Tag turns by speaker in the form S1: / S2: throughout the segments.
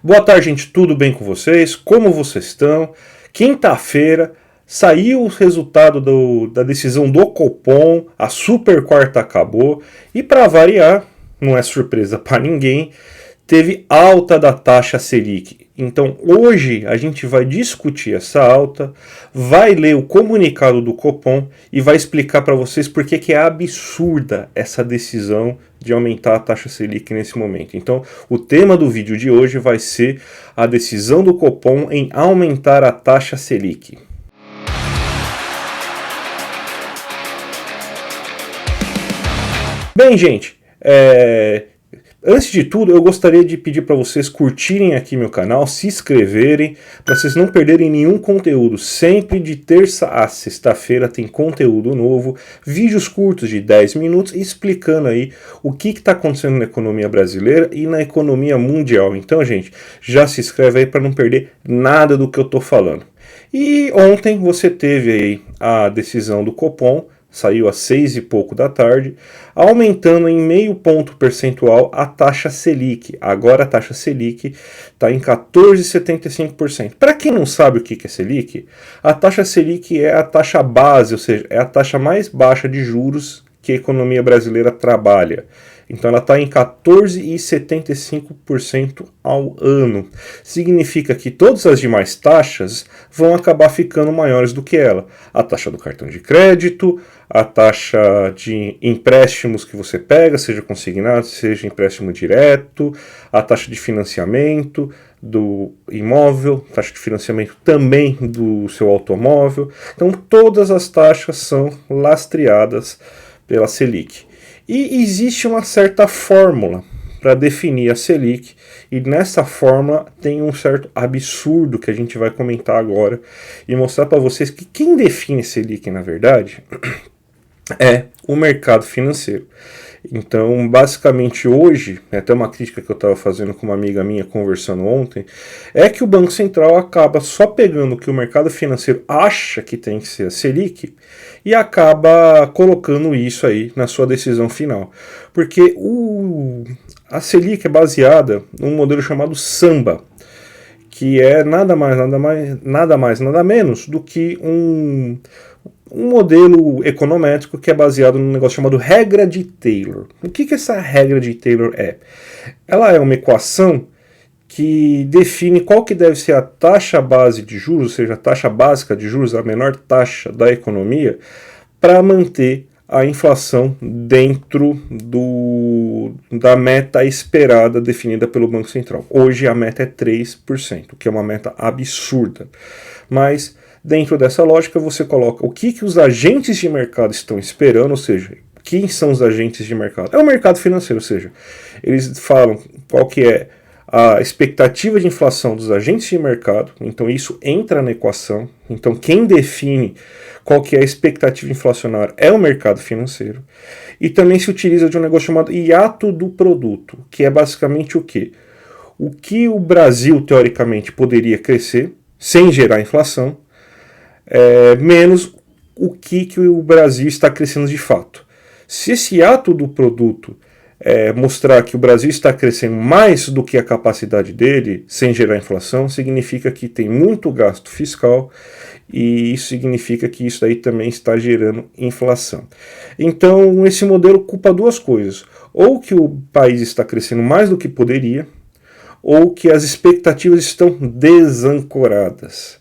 S1: Boa tarde, gente, tudo bem com vocês? Como vocês estão? Quinta-feira saiu o resultado da decisão do Copom, a super quarta acabou e, para variar, não é surpresa para ninguém, teve alta da taxa Selic. Então hoje a gente vai discutir essa alta, vai ler o comunicado do Copom e vai explicar para vocês por que é absurda essa decisão de aumentar a taxa Selic nesse momento. Então o tema do vídeo de hoje vai ser a decisão do Copom em aumentar a taxa Selic. Bem, gente, antes de tudo, eu gostaria de pedir para vocês curtirem aqui meu canal, se inscreverem, para vocês não perderem nenhum conteúdo. Sempre de terça a sexta-feira tem conteúdo novo, vídeos curtos de 10 minutos explicando aí o que está acontecendo na economia brasileira e na economia mundial. Então, gente, já se inscreve aí para não perder nada do que eu estou falando. E ontem você teve aí a decisão do Copom, saiu às 6 e pouco da tarde, aumentando em meio ponto percentual a taxa Selic. Agora a taxa Selic está em 14,75%. Para quem não sabe o que é Selic, a taxa Selic é a taxa base, ou seja, é a taxa mais baixa de juros que a economia brasileira trabalha. Então ela está em 14,75% ao ano. Significa que todas as demais taxas vão acabar ficando maiores do que ela. A taxa do cartão de crédito, a taxa de empréstimos que você pega, seja consignado, seja empréstimo direto, a taxa de financiamento do imóvel, taxa de financiamento também do seu automóvel. Então todas as taxas são lastreadas pela Selic. E existe uma certa fórmula para definir a Selic, e nessa fórmula tem um certo absurdo que a gente vai comentar agora e mostrar para vocês que quem define Selic, na verdade, é o mercado financeiro. Então, basicamente hoje, até uma crítica que eu estava fazendo com uma amiga minha conversando ontem, é que o Banco Central acaba só pegando o que o mercado financeiro acha que tem que ser a Selic e acaba colocando isso aí na sua decisão final. Porque a Selic é baseada num modelo chamado Samba, que é nada menos do que um modelo econométrico que é baseado num negócio chamado regra de Taylor. O que essa regra de Taylor é? Ela é uma equação que define qual que deve ser a taxa base de juros, ou seja, a taxa básica de juros, a menor taxa da economia, para manter a inflação dentro da meta esperada definida pelo Banco Central. Hoje a meta é 3%, que é uma meta absurda. Mas dentro dessa lógica você coloca o que os agentes de mercado estão esperando, ou seja, quem são os agentes de mercado? É o mercado financeiro, ou seja, eles falam qual que é a expectativa de inflação dos agentes de mercado, então isso entra na equação. Então quem define qual que é a expectativa inflacionária é o mercado financeiro. E também se utiliza de um negócio chamado hiato do produto, que é basicamente o quê? O que o Brasil, teoricamente, poderia crescer sem gerar inflação, menos o que o Brasil está crescendo de fato. Se esse ato do produto mostrar que o Brasil está crescendo mais do que a capacidade dele, sem gerar inflação, significa que tem muito gasto fiscal e isso significa que isso aí também está gerando inflação. Então esse modelo culpa duas coisas: ou que o país está crescendo mais do que poderia, ou que as expectativas estão desancoradas.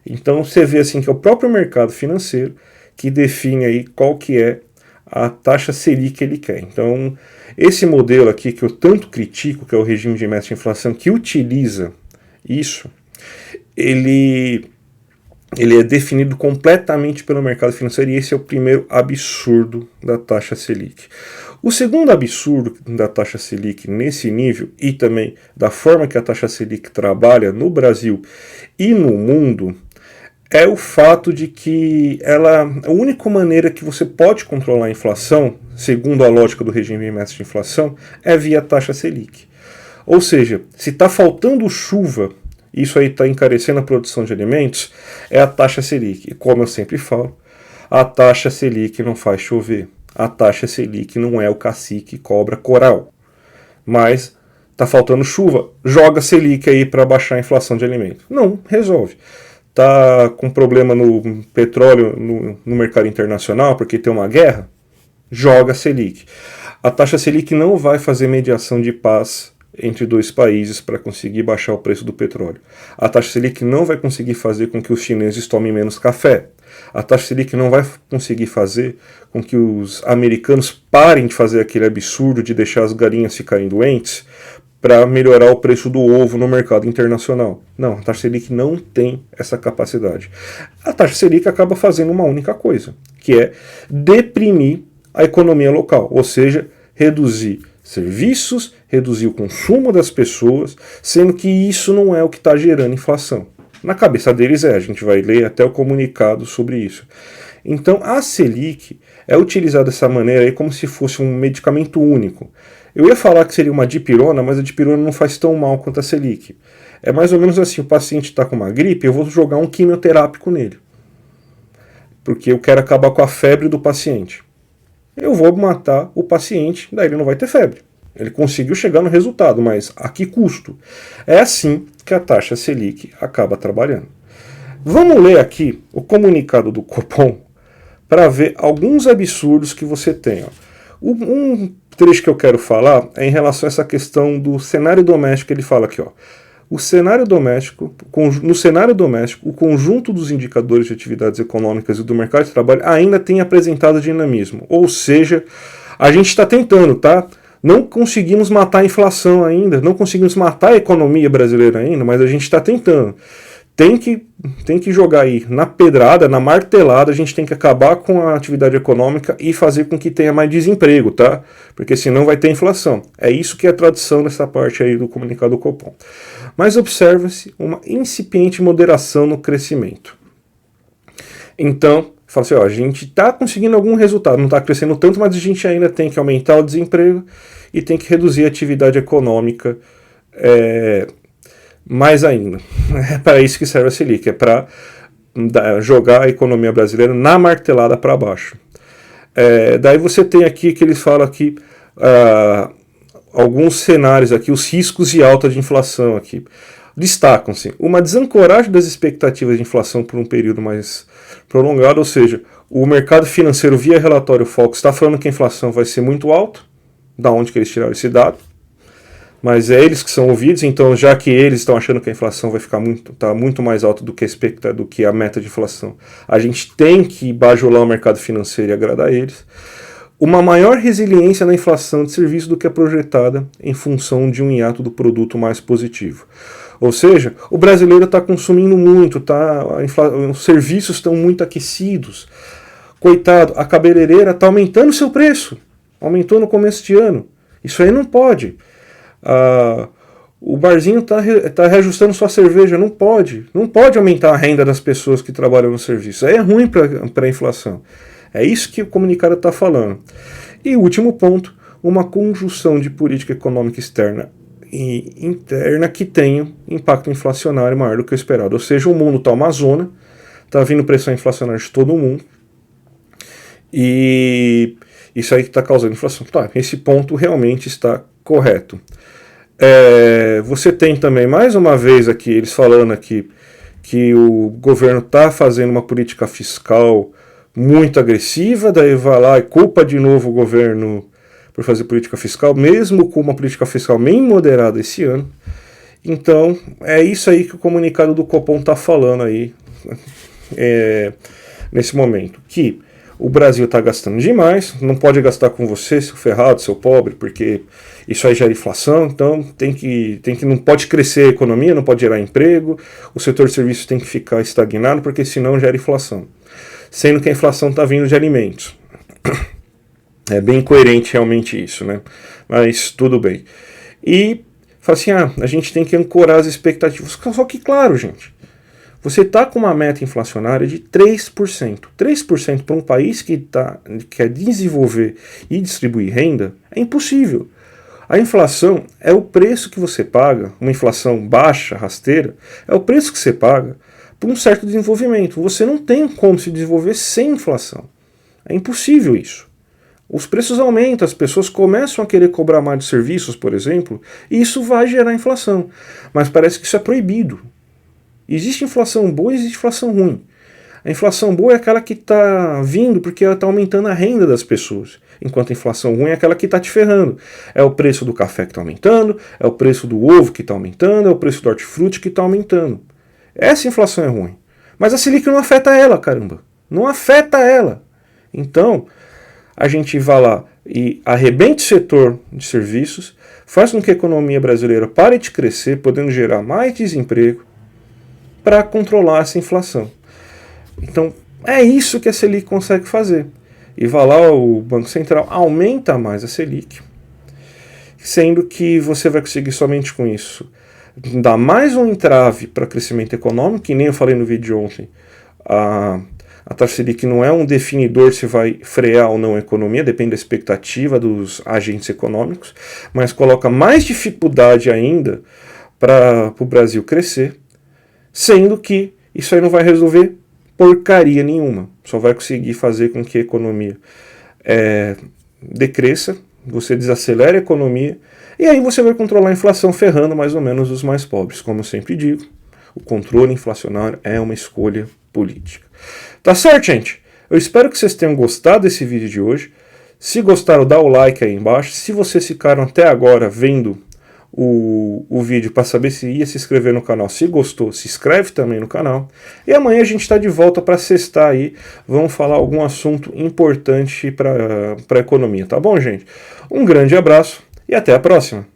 S1: Então você vê assim que é o próprio mercado financeiro que define aí qual que é a taxa Selic que ele quer. Então esse modelo aqui que eu tanto critico, que é o regime de meta de inflação, que utiliza isso, ele é definido completamente pelo mercado financeiro, e esse é o primeiro absurdo da taxa Selic. O segundo absurdo da taxa Selic nesse nível, e também da forma que a taxa Selic trabalha no Brasil e no mundo, é o fato de que a única maneira que você pode controlar a inflação, segundo a lógica do regime de meta de inflação, é via taxa Selic. Ou seja, se está faltando chuva, isso aí está encarecendo a produção de alimentos, é a taxa Selic. E como eu sempre falo, a taxa Selic não faz chover. A taxa Selic não é o cacique cobra coral. Mas Tá faltando chuva, joga Selic aí para baixar a inflação de alimentos. Não, resolve. Tá com problema no petróleo no mercado internacional porque tem uma guerra, joga Selic. A taxa Selic não vai fazer mediação de paz entre dois países para conseguir baixar o preço do petróleo. A taxa Selic não vai conseguir fazer com que os chineses tomem menos café. A taxa Selic não vai conseguir fazer com que os americanos parem de fazer aquele absurdo de deixar as galinhas ficarem doentes para melhorar o preço do ovo no mercado internacional. Não, a taxa Selic não tem essa capacidade. A taxa Selic acaba fazendo uma única coisa, que é deprimir a economia local, ou seja, reduzir serviços, reduzir o consumo das pessoas, sendo que isso não é o que está gerando inflação. Na cabeça deles a gente vai ler até o comunicado sobre isso. Então a Selic é utilizada dessa maneira aí como se fosse um medicamento único. Eu ia falar que seria uma dipirona, mas a dipirona não faz tão mal quanto a Selic. É mais ou menos assim, o paciente está com uma gripe, eu vou jogar um quimioterápico nele. Porque eu quero acabar com a febre do paciente. Eu vou matar o paciente, daí ele não vai ter febre. Ele conseguiu chegar no resultado, mas a que custo? É assim que a taxa Selic acaba trabalhando. Vamos ler aqui o comunicado do Copom para ver alguns absurdos que você tem. Um trecho que eu quero falar é em relação a essa questão do cenário doméstico. Ele fala aqui, ó. No cenário doméstico, o conjunto dos indicadores de atividades econômicas e do mercado de trabalho ainda tem apresentado dinamismo. Ou seja, a gente está tentando, tá? Não conseguimos matar a inflação ainda, não conseguimos matar a economia brasileira ainda, mas a gente está tentando. Tem que jogar aí na pedrada, na martelada, a gente tem que acabar com a atividade econômica e fazer com que tenha mais desemprego, tá? Porque senão vai ter inflação. É isso que é a tradução dessa parte aí do comunicado do Copom. Mas observa-se uma incipiente moderação no crescimento. Então, fala assim, ó, a gente está conseguindo algum resultado, não está crescendo tanto, mas a gente ainda tem que aumentar o desemprego e tem que reduzir a atividade econômica mais ainda. É para isso que serve a Selic, é para jogar a economia brasileira na martelada para baixo. Daí você tem aqui que eles falam aqui alguns cenários aqui, os riscos de alta de inflação aqui. Destacam-se uma desancoragem das expectativas de inflação por um período mais prolongado, ou seja, o mercado financeiro via relatório Focus está falando que a inflação vai ser muito alta. Da onde que eles tiraram esse dado? Mas é eles que são ouvidos, então já que eles estão achando que a inflação vai ficar muito mais alta do que a meta de inflação, a gente tem que bajular o mercado financeiro e agradar eles. Uma maior resiliência na inflação de serviços do que a projetada em função de um hiato do produto mais positivo. Ou seja, o brasileiro está consumindo muito, os serviços estão muito aquecidos. Coitado, a cabeleireira está aumentando seu preço, aumentou no começo de ano. Isso aí não pode. O barzinho está reajustando sua cerveja, não pode aumentar a renda das pessoas que trabalham no serviço. Aí é ruim para a inflação. É isso que o comunicado está falando. E o último ponto, uma conjunção de política econômica externa e interna que tenha impacto inflacionário maior do que o esperado. Ou seja, o mundo está uma zona, está vindo pressão inflacionária de todo mundo, e isso aí que está causando inflação. Tá, esse ponto realmente está correto. Você tem também, mais uma vez aqui, eles falando aqui que o governo está fazendo uma política fiscal muito agressiva, daí vai lá e culpa de novo o governo por fazer política fiscal, mesmo com uma política fiscal bem moderada esse ano. Então, é isso aí que o comunicado do Copom está falando aí, nesse momento, que o Brasil está gastando demais, não pode gastar com você, seu ferrado, seu pobre, porque isso aí gera inflação, então não pode crescer a economia, não pode gerar emprego, o setor de serviços tem que ficar estagnado, porque senão gera inflação. Sendo que a inflação está vindo de alimentos. É bem coerente realmente isso, né? Mas tudo bem. E fala assim, a gente tem que ancorar as expectativas. Só que, claro, gente, você está com uma meta inflacionária de 3%. 3% para um país que quer desenvolver e distribuir renda é impossível. A inflação é o preço que você paga, uma inflação baixa, rasteira, é o preço que você paga por um certo desenvolvimento. Você não tem como se desenvolver sem inflação. É impossível isso. os preços aumentam, as pessoas começam a querer cobrar mais de serviços, por exemplo, e isso vai gerar inflação. Mas parece que isso é proibido. Existe inflação boa e existe inflação ruim. A inflação boa é aquela que está vindo porque ela está aumentando a renda das pessoas, enquanto a inflação ruim é aquela que está te ferrando. É o preço do café que está aumentando, é o preço do ovo que está aumentando, é o preço do hortifruti que está aumentando. Essa inflação é ruim. Mas a Selic não afeta ela, caramba. Não afeta ela. Então, a gente vai lá e arrebente o setor de serviços, faz com que a economia brasileira pare de crescer, podendo gerar mais desemprego, para controlar essa inflação. Então, é isso que a Selic consegue fazer. E vai lá, o Banco Central aumenta mais a Selic, sendo que você vai conseguir somente com isso dar mais um entrave para crescimento econômico, que nem eu falei no vídeo de ontem. A taxa Selic não é um definidor se vai frear ou não a economia, depende da expectativa dos agentes econômicos, mas coloca mais dificuldade ainda para o Brasil crescer, sendo que isso aí não vai resolver porcaria nenhuma. Só vai conseguir fazer com que a economia decresça, você desacelere a economia, e aí você vai controlar a inflação ferrando mais ou menos os mais pobres. Como eu sempre digo, o controle inflacionário é uma escolha política. Tá certo, gente? Eu espero que vocês tenham gostado desse vídeo de hoje. Se gostaram, dá o like aí embaixo. Se vocês ficaram até agora vendo o vídeo para saber se ia se inscrever no canal, se gostou, se inscreve também no canal. E amanhã a gente está de volta para sextar aí. Vamos falar algum assunto importante para a economia, tá bom, gente? Um grande abraço e até a próxima.